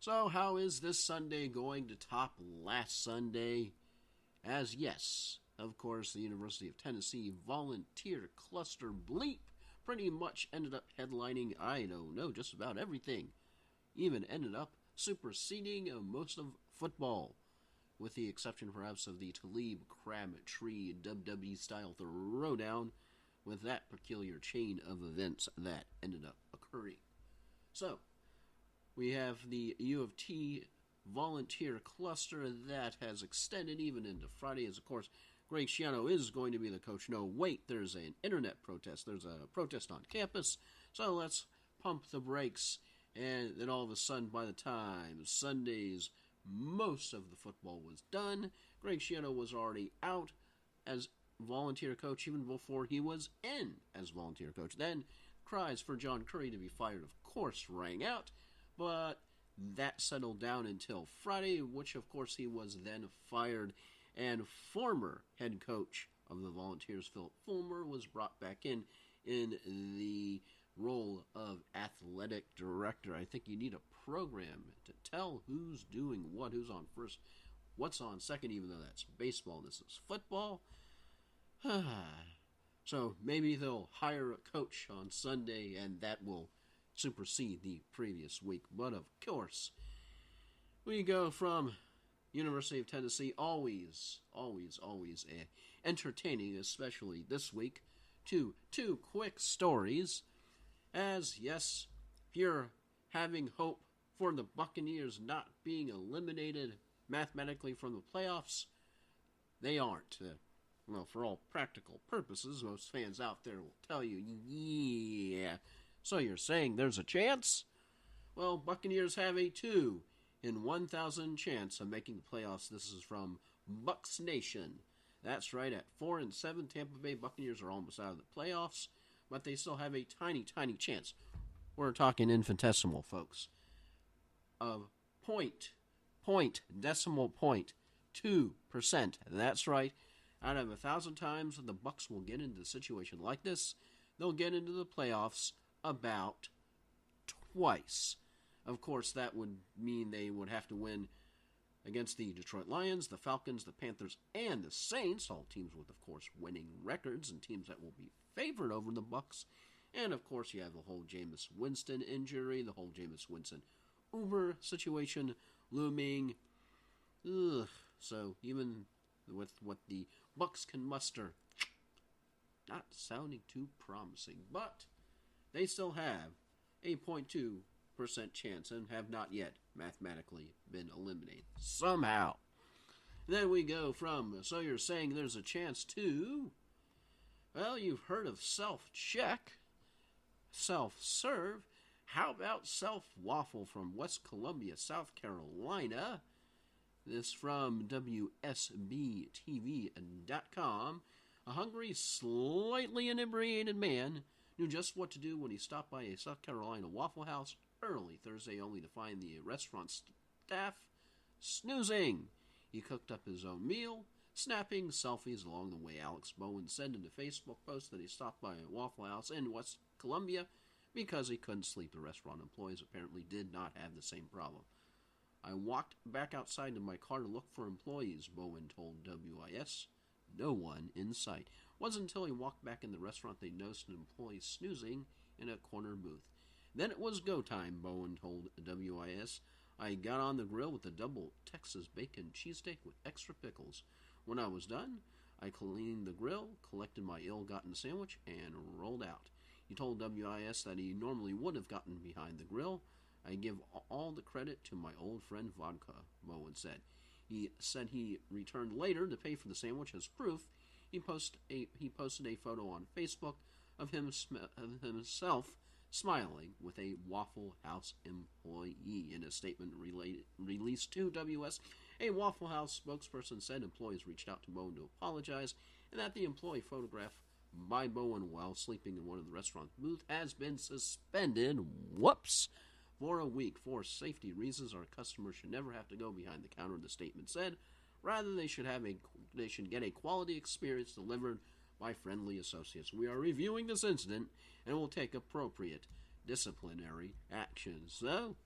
So, how is this Sunday going to top last Sunday? As yes, of course, the University of Tennessee volunteer cluster bleep pretty much ended up headlining, I don't know, just about everything. Even ended up superseding most of football, with the exception perhaps of the Talib Crabtree WWE style throwdown, with that peculiar chain of events that ended up occurring. So, we have the U of T volunteer cluster that has extended even into Friday, as of course Greg Schiano is going to be the coach. No, wait, there's an internet protest. There's a protest on campus, so let's pump the brakes. And then all of a sudden, by the time Sunday's most of the football was done, Greg Schiano was already out as volunteer coach even before he was in as volunteer coach. Then cries for John Curry to be fired, of course, rang out, but that settled down until Friday, which of course he was then fired, and former head coach of the Volunteers, Philip Fulmer, was brought back in the role of athletic director. I think you need a program to tell who's doing what, who's on first, what's on second, even though that's baseball, this is football. So maybe they'll hire a coach on Sunday and that will supersede the previous week. But of course, we go from University of Tennessee, always entertaining, especially this week, to two quick stories. As, yes, if you're having hope for the Buccaneers not being eliminated mathematically from the playoffs, they aren't. Well, for all practical purposes, most fans out there will tell you, yeah. So you're saying there's a chance? Well, Buccaneers have a 2 in 1,000 chance of making the playoffs. This is from Bucs Nation. That's right, at 4-7, Tampa Bay Buccaneers are almost out of the playoffs, but they still have a tiny chance. We're talking infinitesimal, folks. Of decimal point 2%. That's right. Out of 1,000 times the Bucs will get into a situation like this, they'll get into the playoffs about twice. Of course, that would mean they would have to win against the Detroit Lions, the Falcons, the Panthers, and the Saints, all teams with, of course, winning records and teams that will be favored over the Bucs. And, of course, you have the whole Jameis Winston injury, the whole Jameis Winston Uber situation looming. Ugh. So, even with what the Bucs can muster, not sounding too promising, but they still have a 0.2% chance and have not yet mathematically been eliminated somehow. Then we go from, so you're saying there's a chance to, well, you've heard of self-check, self-serve. How about self-waffle from West Columbia, South Carolina? This from WSBTV.com. A hungry, slightly inebriated man knew just what to do when he stopped by a South Carolina Waffle House early Thursday, only to find the restaurant staff snoozing. He cooked up his own meal, snapping selfies along the way. Alex Bowen said in a Facebook post that he stopped by a Waffle House in West Columbia because he couldn't sleep. The restaurant employees apparently did not have the same problem. I walked back outside to my car to look for employees, Bowen told WIS. No one in sight. It wasn't until he walked back in the restaurant they noticed an employee snoozing in a corner booth. Then it was go time, Bowen told WIS. I got on the grill with a double Texas bacon cheesesteak with extra pickles. When I was done, I cleaned the grill, collected my ill-gotten sandwich, and rolled out. He told WIS that he normally would have gotten behind the grill. I give all the credit to my old friend Vodka, Bowen said. He said he returned later to pay for the sandwich as proof. He posted a photo on Facebook of himself smiling with a Waffle House employee. In a statement released to WS, a Waffle House spokesperson said employees reached out to Bowen to apologize and that the employee photograph by Bowen while sleeping in one of the restaurant booths has been suspended. Whoops! For a week. For safety reasons, our customers should never have to go behind the counter, the statement said. Rather, they should get a quality experience delivered by friendly associates. We are reviewing this incident and will take appropriate disciplinary action. So,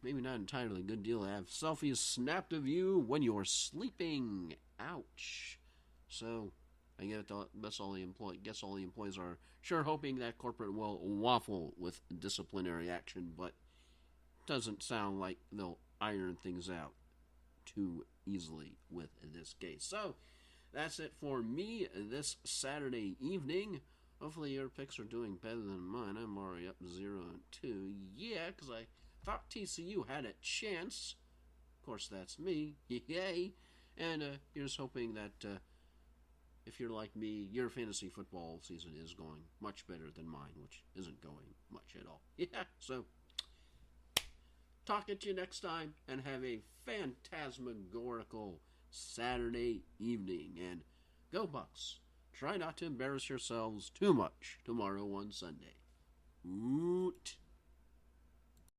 maybe not entirely a good deal to have selfies snapped of you when you're sleeping. Ouch. So, I guess all the employees are sure hoping that corporate will waffle with disciplinary action, but doesn't sound like they'll iron things out too easily with this case. So, that's it for me this Saturday evening. Hopefully your picks are doing better than mine. I'm already up 0-2. Yeah, because I thought TCU had a chance. Of course, that's me. Yay. And you're just hoping that if you're like me, your fantasy football season is going much better than mine, which isn't going much at all. Yeah, so talk at you next time, and have a phantasmagorical Saturday evening. And go Bucs. Try not to embarrass yourselves too much tomorrow on Sunday. Oot.